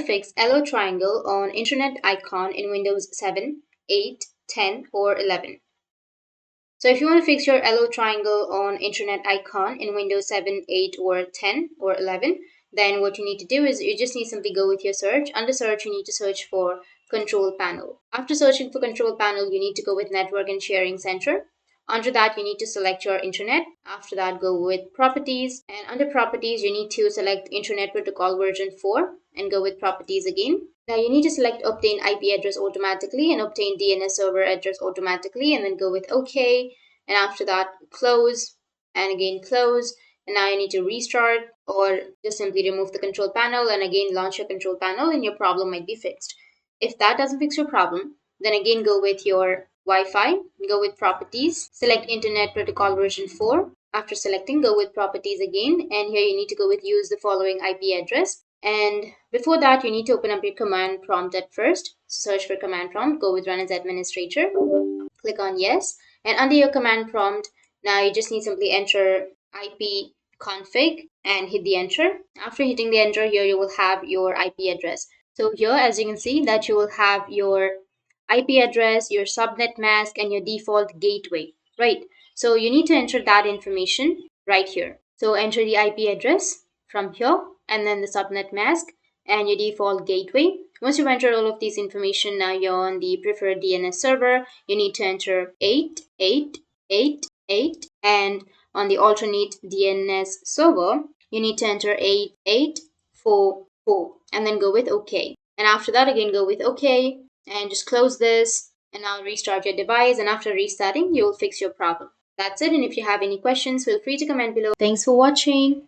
fix yellow triangle on internet icon in Windows 7, 8, 10, or 11. So if you want to fix your yellow triangle on internet icon in Windows 7, 8, or 10, or 11, then what you need to do is you just need to simply go with your search. Under search, you need to search for control panel. After searching for control panel, you need to go with network and sharing center. Under that, you need to select your internet. After that, go with properties. And under properties, you need to select internet protocol version 4 and go with properties again. Now you need to select obtain IP address automatically and obtain DNS server address automatically, and then go with OK. And after that, close and again close. And now you need to restart or just simply remove the control panel and again launch your control panel and your problem might be fixed. If that doesn't fix your problem, then again go with your Wi-Fi, go with properties, select internet protocol version 4. After selecting, go with properties again, and here you need to go with use the following IP address. And before that, you need to open up your command prompt at first. Search for command prompt, go with run as administrator, click on yes, and under your command prompt, now you just need simply enter IP config and hit the enter. After hitting the enter, here you will have your IP address. So here, as you can see, that you will have your IP address, your subnet mask, and your default gateway, right? So you need to enter that information right here. So enter the IP address from here, and then the subnet mask and your default gateway. Once you've entered all of these information, now you're on the preferred DNS server. You need to enter 8888, and on the alternate DNS server, you need to enter 8844 and then go with OK. And after that, again go with OK and just close this and now restart your device, and after restarting, you will fix your problem. That's it, and if you have any questions, feel free to comment below. Thanks for watching.